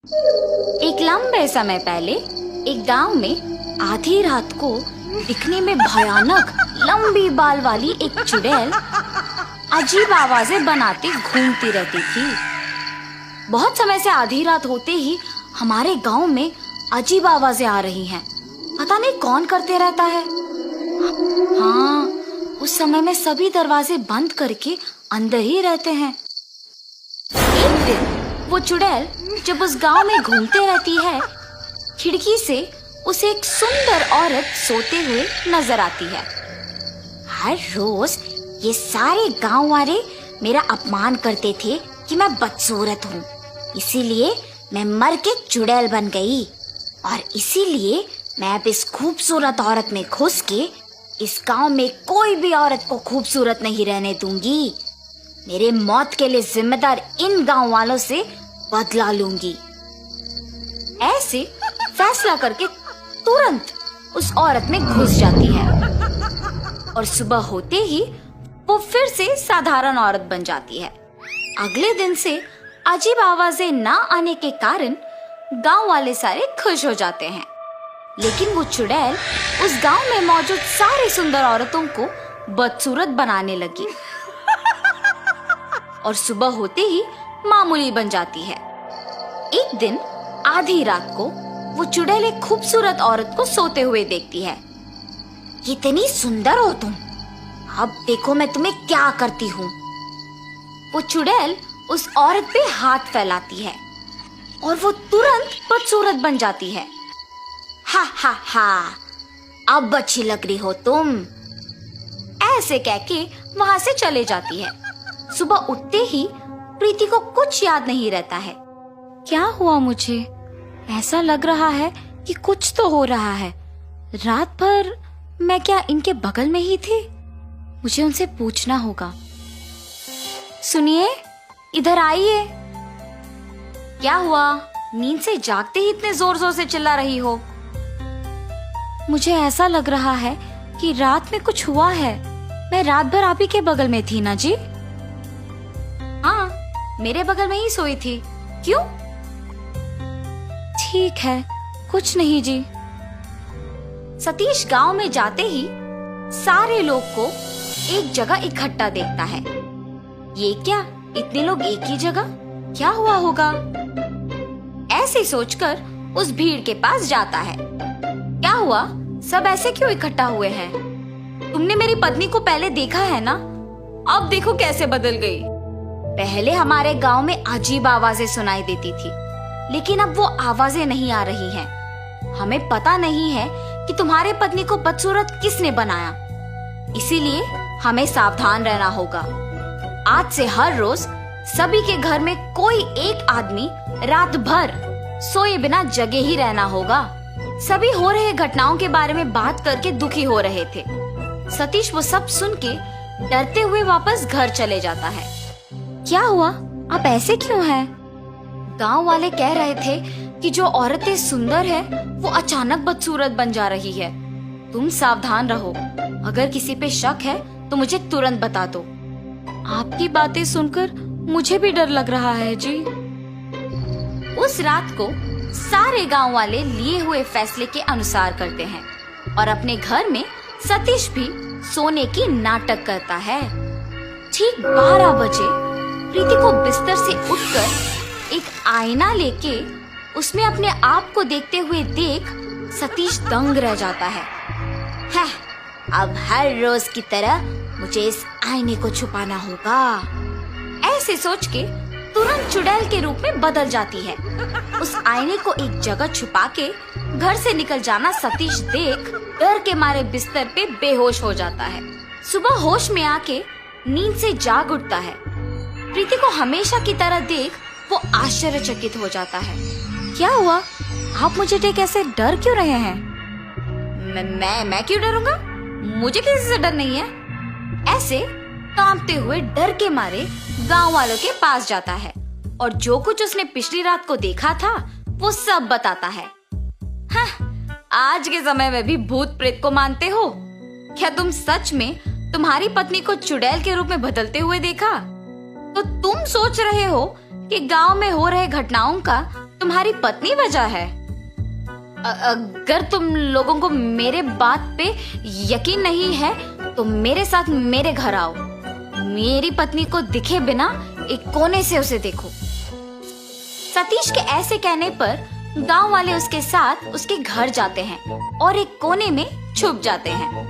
एक लंबे समय पहले एक गांव में आधी रात को दिखने में भयानक लंबी बाल वाली एक चुड़ैल अजीब आवाजें बनाती घूमती रहती थी। बहुत समय से आधी रात होते ही हमारे गांव में अजीब आवाजें आ रही हैं। पता नहीं कौन करते रहता है। हाँ, उस समय में सभी दरवाजे बंद करके अंदर ही रहते हैं। एक दिन वो चुड़ैल जब उस गांव में घूमते रहती है, खिड़की से उसे एक सुंदर औरत सोते हुए नजर आती है। हर रोज ये सारे गांव वाले मेरा अपमान करते थे कि मैं बदसूरत हूँ, इसीलिए मैं मर के चुड़ैल बन गई और इसीलिए मैं अब इस खूबसूरत औरत में घुस के इस गांव में कोई भी औरत को खूबसूरत नहीं रहने दूंगी। मेरे मौत के लिए जिम्मेदार इन गांव वालों से बदला लूंगी। ऐसे फैसला करके तुरंत उस औरत में घुस जाती है और सुबह होते ही वो फिर से साधारण औरत बन जाती है। अगले दिन से अजीब आवाजें ना आने के कारण गांव वाले सारे खुश हो जाते हैं। लेकिन वो चुड़ैल उस गांव में मौजूद सारी सुंदर औरतों को बदसूरत बनाने लगी और सुबह होते ही मामूली बन जाती है। एक दिन आधी रात को वो चुड़ैल एक खूबसूरत औरत को सोते हुए देखती है। कितनी सुंदर हो तुम, अब देखो मैं तुम्हें क्या करती हूँ। वो चुड़ैल उस औरत पे हाथ फैलाती है और वो तुरंत बदसूरत बन जाती है। हा हा हा, अब अच्छी लग रही हो तुम, ऐसे कह के वहां से चले जाती है। सुबह उठते ही प्रीति को कुछ याद नहीं रहता है। क्या हुआ मुझे? ऐसा लग रहा है कि कुछ तो हो रहा है। रात भर मैं क्या इनके बगल में ही थी? मुझे उनसे पूछना होगा। सुनिए, इधर आइए। क्या हुआ? नींद से जागते ही इतने जोर जोर से चिल्ला रही हो? मुझे ऐसा लग रहा है कि रात में कुछ हुआ है। मैं रात भर आप ही के बगल में थी ना जी? हाँ, मेरे बगल में ही सोई थी। क्यों? ठीक है, कुछ नहीं जी। सतीश गांव में जाते ही सारे लोग को एक जगह इकट्ठा देखता है। ये क्या, इतने लोग एक ही जगह? क्या हुआ होगा? ऐसे सोचकर उस भीड़ के पास जाता है। क्या हुआ? सब ऐसे क्यों इकट्ठा हुए हैं? तुमने मेरी पत्नी को पहले देखा है ना? अब देखो कैसे बदल गई। पहले हमारे गांव में अजीब आवाजें सुनाई देती थी, लेकिन अब वो आवाजें नहीं आ रही हैं। हमें पता नहीं है कि तुम्हारे पत्नी को बदसूरत किसने बनाया, इसीलिए हमें सावधान रहना होगा। आज से हर रोज सभी के घर में कोई एक आदमी रात भर सोए बिना जगे ही रहना होगा। सभी हो रहे घटनाओं के बारे में बात करके दुखी हो रहे थे। सतीश वो सब सुन के डरते हुए वापस घर चले जाता है। क्या हुआ? आप ऐसे क्यों हैं? गांव वाले कह रहे थे कि जो औरतें सुंदर है वो अचानक बदसूरत बन जा रही है। तुम सावधान रहो। अगर किसी पे शक है तो मुझे तुरंत बता दो। आपकी बातें सुनकर मुझे भी डर लग रहा है जी। उस रात को सारे गांव वाले लिए हुए फैसले के अनुसार करते हैं और अपने घर में सतीश भी सोने की नाटक करता है। ठीक 12 बजे प्रीति को बिस्तर से उठकर एक आईना लेके उसमें अपने आप को देखते हुए देख सतीश दंग रह जाता है। अब हर रोज की तरह मुझे इस आईने को छुपाना होगा। ऐसे सोच के तुरंत चुड़ैल के रूप में बदल जाती है। उस आईने को एक जगह छुपा के घर से निकल जाना सतीश देख डर के मारे बिस्तर पे बेहोश हो जाता है। सुबह होश में आके नींद से जाग उठता है। प्रीति को हमेशा की तरह देख वो आश्चर्यचकित हो जाता है। क्या हुआ? आप मुझे देख ऐसे डर क्यों रहे हैं? मैं क्यों डरूंगा? मुझे किसी से डर नहीं है। ऐसे कांपते हुए डर के मारे गांव वालों के पास जाता है और जो कुछ उसने पिछली रात को देखा था वो सब बताता है। आज के समय में भी भूत प्रेत को मानते हो? क्या तुम सच में तुम्हारी पत्नी को चुड़ैल के रूप में बदलते हुए देखा? तो तुम सोच रहे हो कि गांव में हो रहे घटनाओं का तुम्हारी पत्नी वजह है। अगर तुम लोगों को मेरे बात पे यकीन नहीं है तो मेरे साथ मेरे घर आओ। मेरी पत्नी को दिखे बिना एक कोने से उसे देखो। सतीश के ऐसे कहने पर गांव वाले उसके साथ उसके घर जाते हैं और एक कोने में छुप जाते हैं।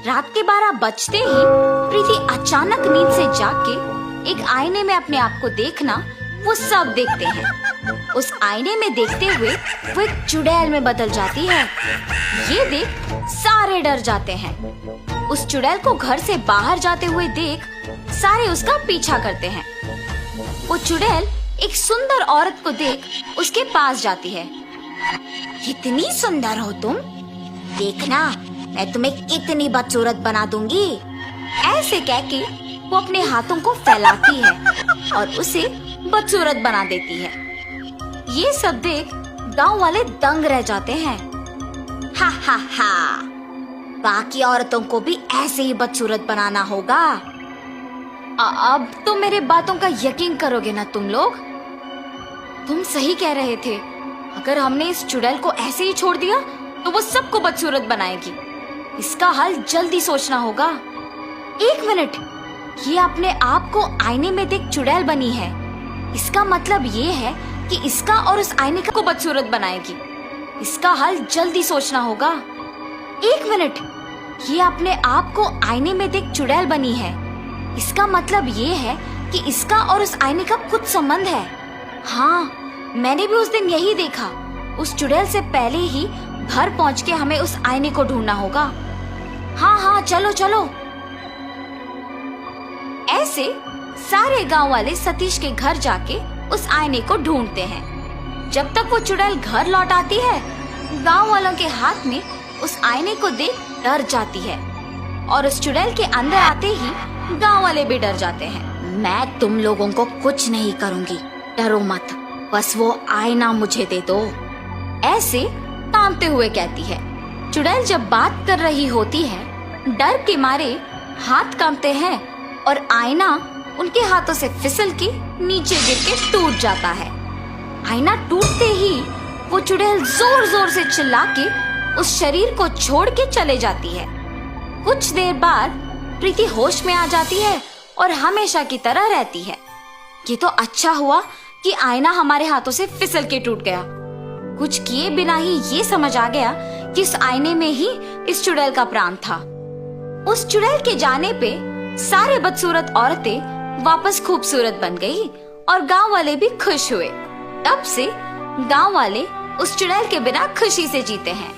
रात के 12 बजते ही प्रीति अचानक नींद से जाग के एक आईने में अपने आप को देखना वो सब देखते हैं। उस आईने में देखते हुए वो एक चुड़ैल में बदल जाती है। ये देख सारे डर जाते हैं। उस चुड़ैल को घर से बाहर जाते हुए देख सारे उसका पीछा करते हैं। वो चुड़ैल एक सुंदर औरत को देख उसके पास जाती है। कितनी सुंदर हो तुम, देखना मैं तुम्हें कितनी बदसूरत बना दूंगी। ऐसे कह के वो अपने हाथों को फैलाती है और उसे बदसूरत बना देती है। ये सब देख गांव वाले दंग रह जाते हैं। हा हा हा, बाकी औरतों को भी ऐसे ही बदसूरत बनाना होगा। अब तो मेरे बातों का यकीन करोगे ना तुम लोग? तुम सही कह रहे थे। अगर हमने इस चुड़ैल को ऐसे ही छोड़ दिया तो वो सबको बदसूरत बनाएगी। इसका हल जल्दी सोचना होगा। एक मिनट, ये अपने आप को आईने में देख चुड़ैल बनी है। इसका मतलब ये है कि इसका और उस आईने को बदसूरत बनाएगी। इसका हल जल्दी सोचना होगा। एक मिनट, ये अपने आप को आईने में देख चुड़ैल बनी है। इसका मतलब ये है कि इसका और उस आईने का कुछ संबंध है। हाँ, मैंने भी उस दिन यही देखा। उस चुड़ैल से पहले ही घर पहुंच के हमें उस आईने को ढूंढना होगा। हाँ हाँ, चलो चलो। ऐसे सारे गांव वाले सतीश के घर जाके उस आईने को ढूंढते हैं। जब तक वो चुड़ैल घर लौट आती है, गांव वालों के हाथ में उस आईने को देख डर जाती है और उस चुड़ैल के अंदर आते ही गांव वाले भी डर जाते हैं। मैं तुम लोगों को कुछ नहीं करूंगी, डरो मत, बस वो आईना मुझे दे दो। ऐसे कांपते हुए कहती है। चुड़ैल जब बात कर रही होती है, डर के मारे हाथ कांपते हैं और आईना उनके हाथों से फिसल के नीचे गिर के टूट जाता है। आईना टूटते ही वो चुड़ैल जोर जोर से चिल्ला के उस शरीर को छोड़ के चले जाती है। कुछ देर बाद प्रीति होश में आ जाती है और हमेशा की तरह रहती है। ये तो अच्छा हुआ कि आईना हमारे हाथों से फिसल के टूट गया। कुछ किए बिना ही ये समझ आ गया कि इस आईने में ही इस चुड़ैल का प्राण था। उस चुड़ैल के जाने पे सारे बदसूरत औरतें वापस खूबसूरत बन गई और गांव वाले भी खुश हुए। तब से गांव वाले उस चुड़ैल के बिना खुशी से जीते हैं।